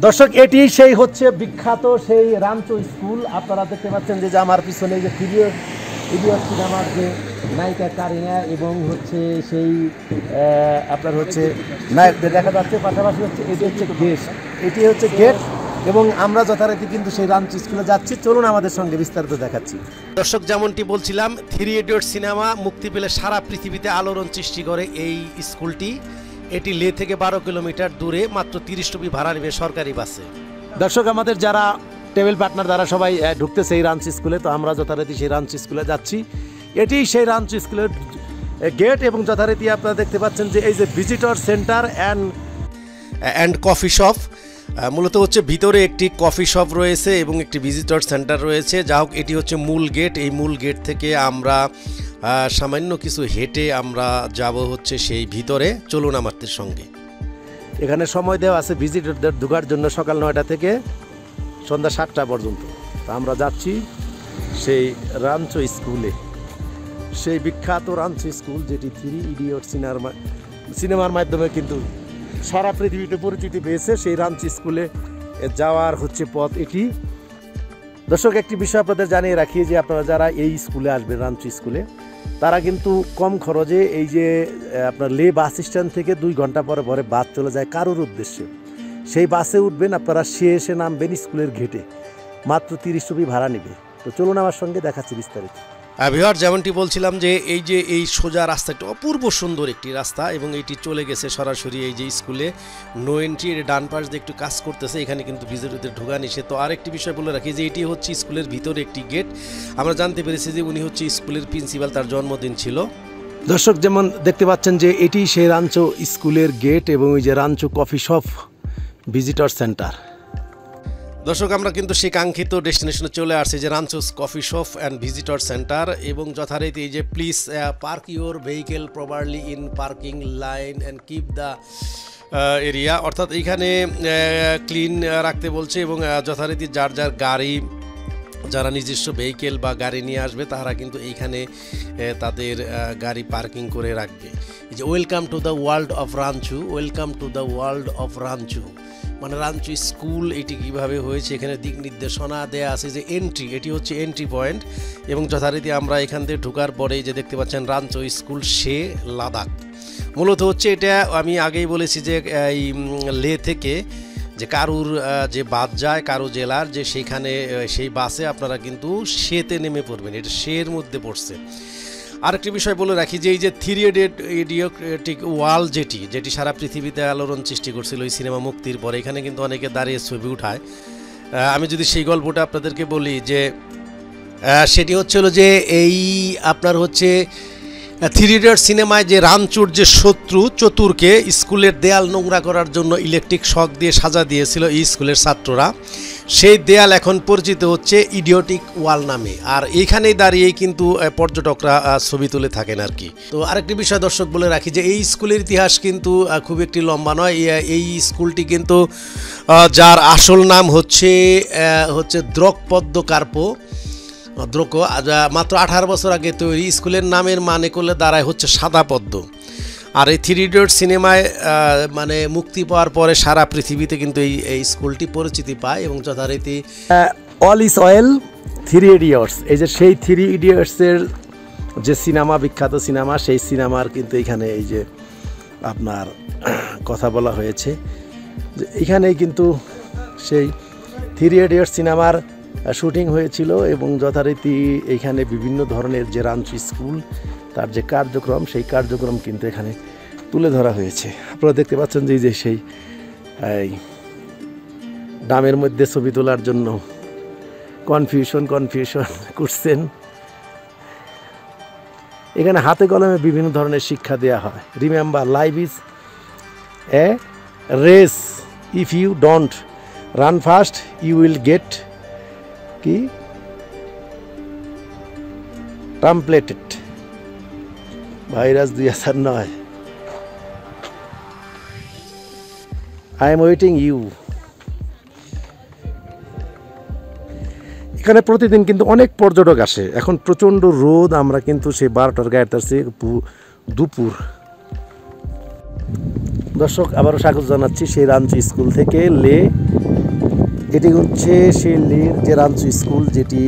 দর্শক এটি সেই হচ্ছে বিখ্যাত সেই রাঞ্চো স্কুল। আপনারা দেখতে পাচ্ছেন যে আমার পিছনে যে ইডিয়ট সিনেমার যে নায়িকা কারিনা এবং হচ্ছে সেই আপনার হচ্ছে নায়কদের দেখা যাচ্ছে, পাশাপাশি হচ্ছে এটি হচ্ছে গেট, এটি হচ্ছে গেট এবং আমরা যথারীতি কিন্তু সেই রাঞ্চো স্কুলে যাচ্ছি। চলুন আমাদের সঙ্গে বিস্তারিত দেখাচ্ছি। দর্শক যেমনটি বলছিলাম, থ্রি ইডিয়ট সিনেমা মুক্তি পেলে সারা পৃথিবীতে আলোড়ন সৃষ্টি করে এই স্কুলটি। এটি লে থেকে 12 কিলোমিটার দূরে, মাত্র 30 রুপি ভাড়া নেবে সরকারি বাসে। দর্শক আমাদের যারা টেবিল পার্টনার দ্বারা সবাই ঢুকতেছে এই রাঞ্চো স্কুলে, তো আমরা যথারীতি সেই রাঞ্চো স্কুলে যাচ্ছি। এটি সেই রাঞ্চো স্কুলের গেট এবং যথারীতি আপনারা দেখতে পাচ্ছেন যে এই যে visitor centre and coffee shop, মূলত হচ্ছে ভিতরে একটি কফি শপ রয়েছে এবং একটি ভিজিটর সেন্টার রয়েছে। যা হোক, এটি হচ্ছে মূল গেট। এই মূল গেট থেকে আমরা সামান্য কিছু হেঁটে আমরা যাব হচ্ছে সেই ভিতরে। চলুন আমাদের সঙ্গে। এখানে সময় দেওয়া আছে ভিজিটরদের ঢোকার জন্য সকাল 9টা থেকে সন্ধ্যা 7টা পর্যন্ত। তো আমরা যাচ্ছি সেই রাঞ্চো স্কুলে, সেই বিখ্যাত রাঞ্চো স্কুল যেটি থ্রি ইডিয়ট সিনেমার মাধ্যমে কিন্তু সারা পৃথিবীতে পরিচিতি পেয়েছে। সেই রাঞ্চো স্কুলে যাওয়ার হচ্ছে পথ এটি। দর্শক একটি বিষয় আপনাদের জানিয়ে রাখি যে আপনারা যারা এই স্কুলে আসবেন রাঞ্চো স্কুলে, তারা কিন্তু কম খরচে এই যে আপনার লে বাস স্ট্যান্ড থেকে 2 ঘন্টা পরে পরে বাস চলে যায় কারুর উদ্দেশ্যে, সেই বাসে উঠবেন, আপনারা এসে নামবেন স্কুলের গেটে, মাত্র 30 রুপি ভাড়া নেবে। তো চলুন আমার সঙ্গে দেখাচ্ছি বিস্তারিত। ভিউয়ার, যেমনটি বলছিলাম যে এই সোজা রাস্তাটা অপূর্ব সুন্দর একটি রাস্তা এবং এটি চলে গেছে সরাসরি এই যে স্কুলে। নো এন্ট্রি, ডান পাশ দিয়ে একটু কাজ করতেছে, এখানে কিন্তু ভিজিটরদের ঢোকা নিষেধ। তো আরেকটি বিষয় বলে রাখি যে এটি হচ্ছে স্কুলের ভিতরে একটি গেট। আমরা জানতে পেরেছি যে উনি হচ্ছে স্কুলের প্রিন্সিপাল, তার জন্মদিন ছিল। দর্শক যেমন দেখতে পাচ্ছেন যে এটি সেই রাঞ্চো স্কুলের গেট এবং ওই যে Rancho coffee shop visitor centre. দর্শক আমরা কিন্তু সেই কাঙ্ক্ষিত ডেস্টিনেশনে চলে আসছি, যে Ranchos coffee shop and visitor centre. এবং যথারীতি এই যে please park your vehicle properly in parking line and keep the area, অর্থাৎ এইখানে ক্লিন রাখতে বলছে এবং যথারীতি যার গাড়ি, যারা নিজস্ব ভেহিকেল বা গাড়ি নিয়ে আসবে তারা কিন্তু এইখানে তাদের গাড়ি পার্কিং করে রাখবে। এই যে welcome to the world of Rancho, welcome to the world of Rancho, মানে রাঞ্চো স্কুল এটি কীভাবে হয়েছে, এখানে দিক নির্দেশনা দেয়া আছে। যে এন্ট্রি, এটি হচ্ছে এন্ট্রি পয়েন্ট এবং যথারীতি আমরা এখান থেকে ঢোকার পরে যে দেখতে পাচ্ছেন রাঞ্চো স্কুল সে লাদাখ। মূলত হচ্ছে এটা আমি আগেই বলেছি যে এই লে থেকে যে কারুর যে বাস যায় কারু জেলার, যে সেইখানে সেই বাসে আপনারা কিন্তু সেতে নেমে পড়বেন, এটা সের মধ্যে পড়ছে। আরেকটি বিষয় বলে রাখি যে এই যে থ্রি ইডিয়টিক ওয়াল যেটি সারা পৃথিবীতে আলোড়ন সৃষ্টি করছিল এই সিনেমা মুক্তির পরে, এখানে কিন্তু অনেকে দাঁড়িয়ে ছবি উঠায়। আমি যদি সেই গল্পটা আপনাদেরকে বলি যে সেটি হচ্ছিল যে এই আপনার হচ্ছে থ্রি ইডিয়ট সিনেমায় যে রাঞ্চোর যে শত্রু চতুরকে স্কুলের দেয়াল নোংরা করার জন্য ইলেকট্রিক শক দিয়ে সাজা দিয়েছিল এই স্কুলের ছাত্ররা, সেই দেয়াল এখন পরিচিত হচ্ছে ইডিয়টিক ওয়াল নামে। আর এইখানেই দাঁড়িয়েই কিন্তু পর্যটকরা ছবি তুলে থাকেন আর কি। তো আরেকটি বিষয় দর্শক বলে রাখি যে এই স্কুলের ইতিহাস কিন্তু খুব একটি লম্বা নয়। এই স্কুলটি কিন্তু যার আসল নাম হচ্ছে দ্রোকপদ্য কার্পো দ্রোকো, মাত্র 18 বছর আগে তৈরি। স্কুলের নামের মানে করলে দাঁড়ায় হচ্ছে সাদা পদ্ম। আর এই থ্রি ইডিয়ট সিনেমায় মানে মুক্তি পাওয়ার পরে সারা পৃথিবীতে কিন্তু এই স্কুলটি পরিচিতি পায় এবং যথারীতি all is well three idiots, এই যে সেই থ্রি ইডিয়টসের যে সিনেমা, বিখ্যাত সিনেমা, সেই সিনেমার কিন্তু এখানে এই যে আপনার কথা বলা হয়েছে যে এখানেই কিন্তু সেই থ্রি ইডিয়টস সিনেমার শুটিং হয়েছিল এবং যথারীতি এখানে বিভিন্ন ধরনের যে রাঞ্চো স্কুল তার যে কার্যক্রম, সেই কার্যক্রম কিন্তু এখানে তুলে ধরা হয়েছে। আপনারা দেখতে পাচ্ছেন যে সেই ডামের মধ্যে ছবি তোলার জন্য কনফিউশন করছেন। এখানে হাতে কলমে বিভিন্ন ধরনের শিক্ষা দেওয়া হয়। Remember, life is a race, if you don't run fast you will get কি trampled. Virus 2009। I am waiting you. এখানে প্রতিদিন কিন্তু অনেক পর্যটক আসে। এখন প্রচণ্ড রোদ, আমরা কিন্তু সেই 12টার গায়ে আসছি দুপুর। দর্শক আবারও স্বাগত জানাচ্ছি সেই রাঞ্চু স্কুল থেকে লে। এটি হচ্ছে সেই লের যে রাঞ্চু স্কুল, যেটি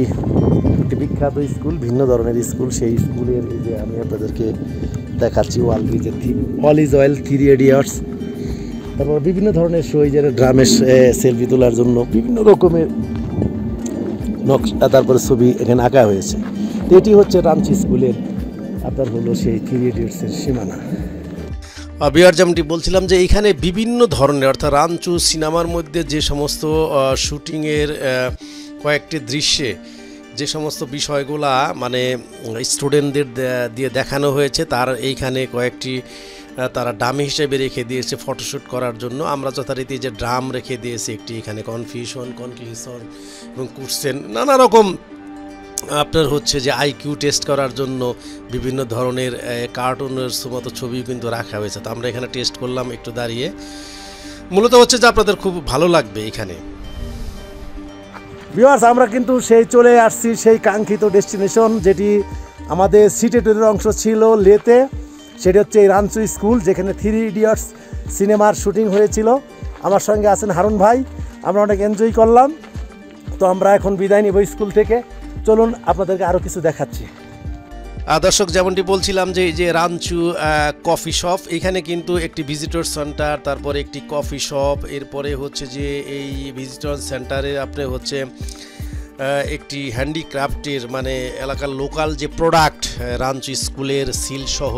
একটি বিখ্যাত স্কুল, ভিন্ন ধরনের স্কুল। সেই স্কুলের এই যে আমি আপনাদেরকে দেখাচ্ছি ওয়াল ব্রিজে অল ইজ ওয়েল, 3 ইডিয়টস, তারপর বিভিন্ন ধরনের শো, যে ড্রামের সেলফি তোলার জন্য বিভিন্ন রকমের নকশা, তারপরে ছবি এখানে আঁকা হয়েছে। তো এটি হচ্ছে রাঞ্চু স্কুলের আপনার হলো সেই 3 ইডিয়টসের সীমানা। বিহার যেমনটি বলছিলাম যে এইখানে বিভিন্ন ধরনের, অর্থাৎ রাঞ্চু সিনেমার মধ্যে যে সমস্ত শুটিংয়ের কয়েকটি দৃশ্যে যে সমস্ত বিষয়গুলা মানে স্টুডেন্টদের দিয়ে দেখানো হয়েছে, তার এইখানে কয়েকটি তারা ডামি হিসেবে রেখে দিয়েছে ফটোশ্যুট করার জন্য। আমরা যথারীতি যে ড্রাম রেখে দিয়েছি একটি, এখানে কনফিউশন এবং কোশ্চেন, নানা রকম আপনার হচ্ছে যে আইকিউ টেস্ট করার জন্য বিভিন্ন ধরনের কার্টুনের মতো ছবিও কিন্তু রাখা হয়েছে। তো আমরা এখানে টেস্ট করলাম একটু দাঁড়িয়ে। মূলত হচ্ছে যে আপনাদের খুব ভালো লাগবে এখানে। ভিউয়ার্স, আমরা কিন্তু সেই চলে আসছি সেই কাঙ্ক্ষিত ডেস্টিনেশন, যেটি আমাদের সিটি ট্যুরের অংশ ছিল লেতে। সেটি হচ্ছে এই রাঞ্চু স্কুল, যেখানে 3 ইডিয়টস সিনেমার শুটিং হয়েছিল। আমার সঙ্গে আছেন হারুন ভাই, আমরা অনেক এনজয় করলাম। তো আমরা এখন বিদায় নিব স্কুল থেকে। চলুন আপনাদেরকে আরও কিছু দেখাচ্ছি। দর্শক, যেমনটি বলছিলাম যে এই যে রাঞ্চু কফি শপ, এখানে কিন্তু একটি ভিজিটর সেন্টার, তারপরে একটি কফি শপ, এরপরে হচ্ছে যে এই ভিজিটর সেন্টারে আপনি হচ্ছে একটি হ্যান্ডিক্রাফটের মানে এলাকার লোকাল যে প্রোডাক্ট, রাঞ্চু স্কুলের সিল সহ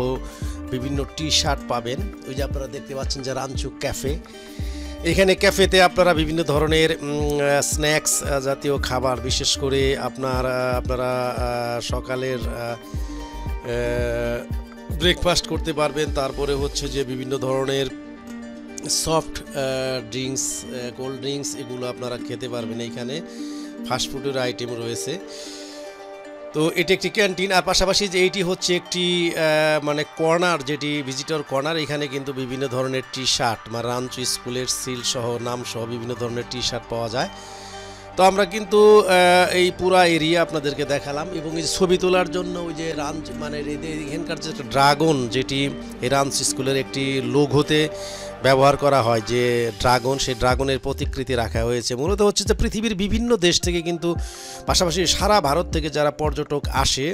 বিভিন্ন টি শার্ট পাবেন। ওই যে আপনারা দেখতে পাচ্ছেন যে রাঞ্চু ক্যাফে, এখানে ক্যাফেতে আপনারা বিভিন্ন ধরনের স্ন্যাক্স জাতীয় খাবার, বিশেষ করে আপনারা সকালের ব্রেকফাস্ট করতে পারবেন। তারপরে হচ্ছে যে বিভিন্ন ধরনের সফট ড্রিঙ্কস, কোল্ড ড্রিঙ্কস, এগুলো আপনারা খেতে পারবেন। এইখানে ফাস্টফুডের আইটেম রয়েছে। তো এটি একটি ক্যান্টিন, আর পাশাপাশি যে এইটি হচ্ছে একটি মানে কর্নার, যেটি ভিজিটর কর্নার। এখানে কিন্তু বিভিন্ন ধরনের টি শার্ট, মানে রাঞ্চু স্কুলের সিল সহ নাম সহ বিভিন্ন ধরনের টি শার্ট পাওয়া যায়। তো আমরা কিন্তু এই পুরা এরিয়া আপনাদেরকে দেখালাম, এবং এই ছবি তোলার জন্য ওই যে রাঞ্চু মানে এখানকার যে ড্রাগন, যেটি এই রাঞ্চু স্কুলের একটি লোগোতে ব্যবহার করা হয়, যে ড্রাগন, সেই ড্রাগনের প্রতিকৃতি রাখা হয়েছে। মূলত হচ্ছে যে পৃথিবীর বিভিন্ন দেশ থেকে কিন্তু, পাশাপাশি সারা ভারত থেকে যারা পর্যটক আসে,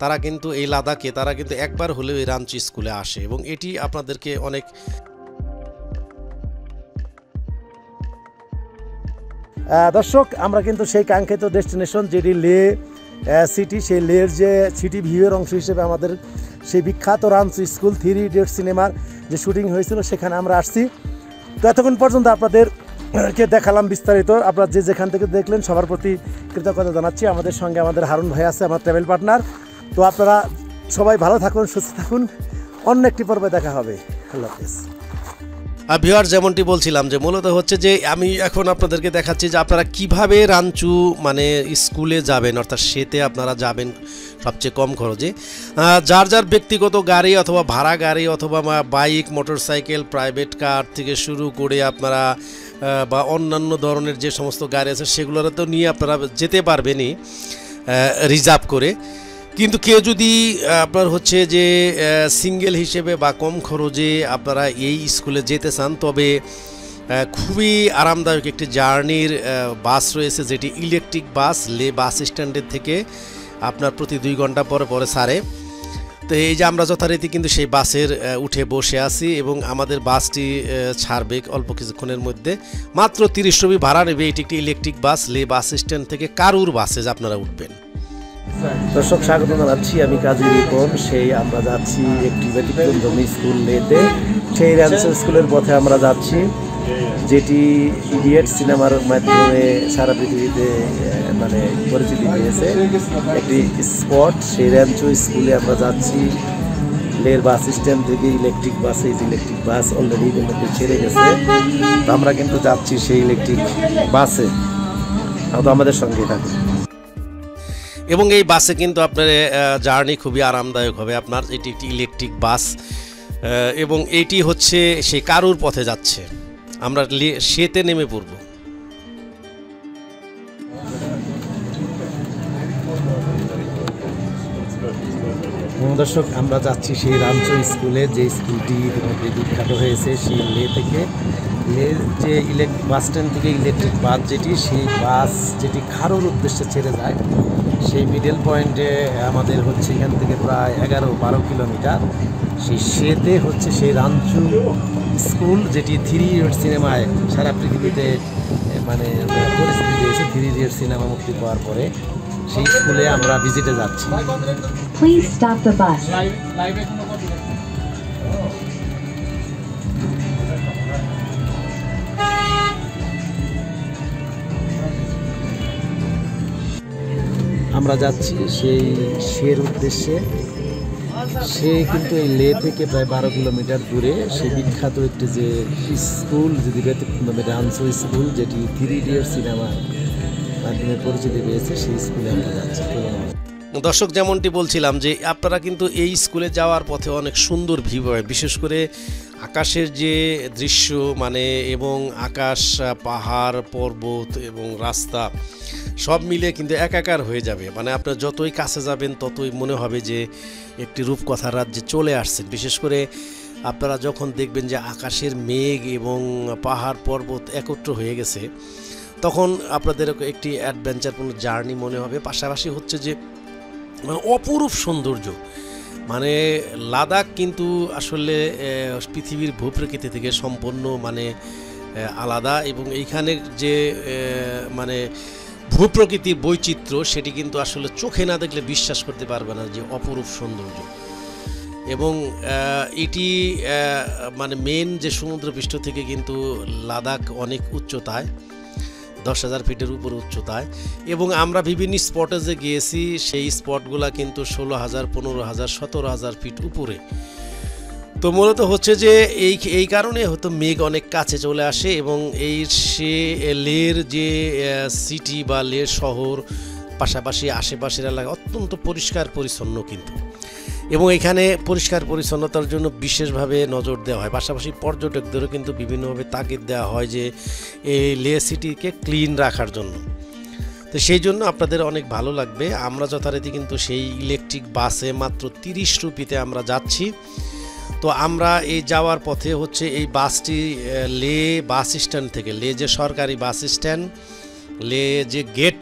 তারা কিন্তু এই লাদাখে তারা কিন্তু একবার হলেও এই রাঞ্চু স্কুলে আসে, এবং এটি আপনাদেরকে অনেক। দর্শক, আমরা কিন্তু সেই কাঙ্ক্ষিত ডেস্টিনেশন, যেটি লে সিটি, সেই লের যে সিটি ভিউয়ের অংশ হিসেবে আমাদের সেই বিখ্যাত রাঞ্চু স্কুল 3 ইডিয়টস সিনেমার যে শুটিং হয়েছিল, সেখানে আমরা আসছি। তো এতক্ষণ পর্যন্ত আপনাদেরকে দেখালাম বিস্তারিত। আপনারা যে যেখান থেকে দেখলেন সবার প্রতি কৃতজ্ঞতা জানাচ্ছি। আমাদের সঙ্গে আমাদের হারুন ভাই আছে, আমার ট্রাভেল পার্টনার। তো আপনারা সবাই ভালো থাকুন, সুস্থ থাকুন। অন্য একটি পর্বে দেখা হবে। আল্লাহ হাফেজ। ভিউয়ার, যেমনটি বলছিলাম যে মূলত হচ্ছে যে আমি এখন আপনাদেরকে দেখাচ্ছি যে আপনারা কিভাবে রাঞ্চু মানে স্কুলে যাবেন, অর্থাৎ সেতে আপনারা যাবেন সবচেয়ে কম খরচে। যার যার ব্যক্তিগত গাড়ি অথবা ভাড়া গাড়ি অথবা বাইক, মোটরসাইকেল, প্রাইভেট কার থেকে শুরু করে আপনারা বা অন্যান্য ধরনের যে সমস্ত গাড়ি আছে, সেগুলোর তো নিয়ে আপনারা যেতে পারবেনই রিজার্ভ করে। কিন্তু কেউ যদি আপনার হচ্ছে যে সিঙ্গেল হিসেবে বা কম খরচে আপনারা এই স্কুলে যেতে চান, তবে খুবই আরামদায়ক একটি জার্নির বাস রয়েছে, যেটি ইলেকট্রিক বাস। লে বাস স্ট্যান্ডের থেকে আপনার প্রতি 2 ঘন্টা পরে পরে ছাড়ে। তো এই যে আমরা যথারীতি কিন্তু সেই বাসের উঠে বসে আছি, এবং আমাদের বাসটি ছাড়বে অল্প কিছুক্ষণের মধ্যে। মাত্র 30 রুপি ভাড়া নেবে। এটি একটি ইলেকট্রিক বাস। লে বাস স্ট্যান্ড থেকে কারুর বাসে আপনারা উঠবেন। দর্শক, স্বাগত জানাচ্ছি, আমি কাজী রিপন। সেই আমরা যাচ্ছি একটি ব্যতিক্রমধর্মী স্কুল লেতে। সেই রাঞ্চু স্কুলের পথে আমরা যাচ্ছি, যেটি ইডিয়ট সিনেমার মাধ্যমে সারা পৃথিবীতে মানে পরিচিতি পেয়েছে একটি স্পট। সেই রাঞ্চু স্কুলে আমরা যাচ্ছি লের বাস স্ট্যান্ড থেকে ইলেকট্রিক বাসে। ইলেকট্রিক বাস অলরেডি ইতিমধ্যে ছেড়ে গেছে। তো আমরা কিন্তু যাচ্ছি সেই ইলেকট্রিক বাসে। তো আমাদের সঙ্গে থাকে, এবং এই বাসে কিন্তু আপনার জার্নি খুবই আরামদায়ক হবে আপনার। এটি একটি ইলেকট্রিক বাস, এবং এটি হচ্ছে সেই কারুর পথে যাচ্ছে। আমরা সেতে নেমে পড়ব। দর্শক, আমরা যাচ্ছি সেই রামচো স্কুলে, যে স্কুলটি ইতিমধ্যে বিখ্যাত হয়েছে। সেই লে থেকে যে বাস স্ট্যান্ড থেকে ইলেকট্রিক বাস সেই বাস যেটি খারোর উদ্দেশ্যে ছেড়ে যায়, সেই মিডল পয়েন্টে আমাদের হচ্ছে এখান থেকে প্রায় 11-12 কিলোমিটার। সেতে হচ্ছে সেই রামচো স্কুল, যেটি 3 ইডিয়টস সিনেমায় সারা পৃথিবীতে মানে পরিস্থিতি দিয়েছে। 3 ইডিয়টস সিনেমা মুক্তি পাওয়ার পরে সেই স্কুলে আমরা ভিজিটে যাচ্ছি। Please stop the bus. আমরা যাচ্ছি সের উদ্দেশ্যে। সে কিন্তু এই লে থেকে প্রায় 12 কিলোমিটার দূরে সেই বিখ্যাত একটি যে স্কুল, যদি রামচো স্কুল, যেটি 3 ইডিয়টস সিনেমা মাধ্যমে পরিচিতি পেয়েছে, সেই স্কুলে আমরা যাচ্ছি। দর্শক, যেমনটি বলছিলাম যে আপনারা কিন্তু এই স্কুলে যাওয়ার পথে অনেক সুন্দর ভিউ হয়, বিশেষ করে আকাশের যে দৃশ্য এবং আকাশ, পাহাড়, পর্বত এবং রাস্তা সব মিলে কিন্তু একাকার হয়ে যাবে। আপনার যতই কাছে যাবেন ততই মনে হবে যে একটি রূপকথার রাজ্যে চলে আসছেন। বিশেষ করে আপনারা যখন দেখবেন যে আকাশের মেঘ এবং পাহাড় পর্বত একত্র হয়ে গেছে, তখন আপনাদের একটি অ্যাডভেঞ্চারপূর্ণ জার্নি মনে হবে। পাশাপাশি হচ্ছে যে অপরূপ সৌন্দর্য। লাদাখ কিন্তু আসলে পৃথিবীর ভূপ্রকৃতি থেকে সম্পূর্ণ আলাদা, এবং এইখানের যে ভূপ্রকৃতির বৈচিত্র্য, সেটি কিন্তু আসলে চোখে না দেখলে বিশ্বাস করতে পারবে না যে অপরূপ সৌন্দর্য। এবং এটি মেন যে সমুদ্রপৃষ্ঠ থেকে কিন্তু লাদাখ অনেক উচ্চতায়, 10,000 ফিটের উপর উচ্চতায়। এবং আমরা বিভিন্ন স্পটে যে গিয়েছি, সেই স্পটগুলো কিন্তু 16,000, 15,000, 17,000 ফিট উপরে। তো মূলত হচ্ছে যে এই কারণে হয়তো মেঘ অনেক কাছে চলে আসে, এবং লের যে সিটি বা লের শহর, পাশাপাশি আশেপাশের এলাকা অত্যন্ত পরিষ্কার পরিচ্ছন্ন কিন্তু। এবং এখানে পরিষ্কার পরিচ্ছন্নতার জন্য বিশেষভাবে নজর দেওয়া হয়। পাশাপাশি পর্যটকদেরও কিন্তু বিভিন্নভাবে তাগিদ দেওয়া হয় যে এই লে সিটিকে ক্লিন রাখার জন্য। তো সেই জন্য আপনাদের অনেক ভালো লাগবে। আমরা যথারীতি কিন্তু সেই ইলেকট্রিক বাসে মাত্র 30 রুপিতে আমরা যাচ্ছি। তো আমরা এই যাওয়ার পথে হচ্ছে এই বাসটি লে বাস স্ট্যান্ড থেকে, লে যে সরকারি বাস স্ট্যান্ড, লে যে গেট,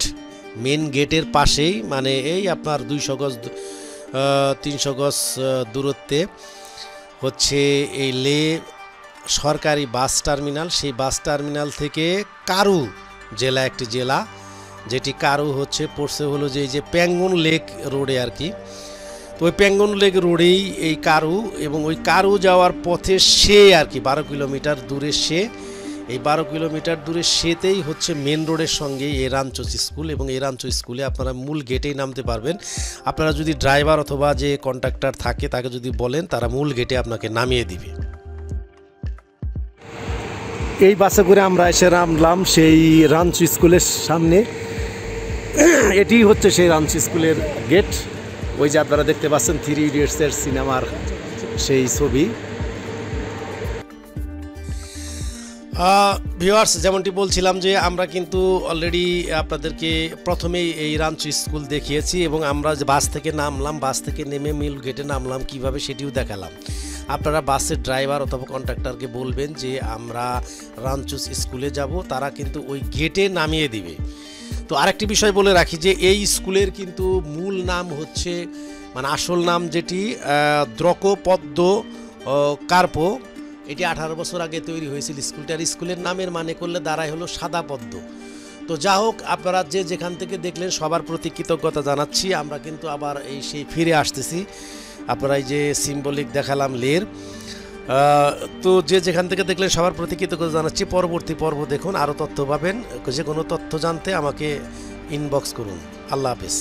মেন গেটের পাশেই, এই আপনার 200 গজ 300 গজ দূরত্বে হচ্ছে এই লে সরকারি বাস টার্মিনাল। সেই বাস টার্মিনাল থেকে কারু জেলা, একটি জেলা, যেটি কারু হচ্ছে পড়ছে হলো যে এই যে প্যাঙ্গন লেক রোডে আর কি। তো ওই প্যাঙ্গন লেক রোডেই এই কারু, এবং ওই কারু যাওয়ার পথে আর কি 12 কিলোমিটার দূরে এই 12 কিলোমিটার দূরে সেতেই হচ্ছে মেন রোডের সঙ্গে এই রামচো স্কুল। এবং এই রামচো স্কুলে আপনারা মূল গেটেই নামতে পারবেন। আপনারা যদি ড্রাইভার অথবা যে কন্ট্রাক্টর থাকে তাকে যদি বলেন, তারা মূল গেটে আপনাকে নামিয়ে দিবে। এই বাসে করে আমরা এসে নামলাম সেই রামচো স্কুলের সামনে। এটি হচ্ছে সেই রামচো স্কুলের গেট। ওই যে আপনারা দেখতে পাচ্ছেন 3 ইডিয়টসের সিনেমার সেই ছবি। ভিউয়ার্স, যেমনটি বলছিলাম যে আমরা কিন্তু অলরেডি আপনাদেরকে প্রথমেই এই রামচো স্কুল দেখিয়েছি, এবং আমরা যে বাস থেকে নামলাম, বাস থেকে নেমে মিল গেটে নামলাম কিভাবে সেটিও দেখালাম। আপনারা বাসের ড্রাইভার অথবা কন্ট্রাক্টরকে বলবেন যে আমরা রামচো স্কুলে যাব, তারা কিন্তু ওই গেটে নামিয়ে দিবে। তো আরেকটি বিষয় বলে রাখি যে এই স্কুলের কিন্তু মূল নাম হচ্ছে আসল নাম যেটি দ্রকপদ্ম কার্পো। এটি 18 বছর আগে তৈরি হয়েছিল স্কুলটার। স্কুলের নামের করলে দাঁড়ায় হলো সাদা পদ্ম। তো যা হোক, আপনারা যে যেখান থেকে দেখলেন সবার প্রতি কৃতজ্ঞতা জানাচ্ছি। আমরা কিন্তু আবার সেই ফিরে আসতেছি। আপনারা এই যে সিম্বলিক দেখালাম লের, তো যে যেখান থেকে দেখলেন সবার প্রতি কৃতজ্ঞতা জানাচ্ছি। পরবর্তী পর্ব দেখুন, আরও তথ্য পাবেন। যে কোনো তথ্য জানতে আমাকে ইনবক্স করুন। আল্লাহ হাফেজ।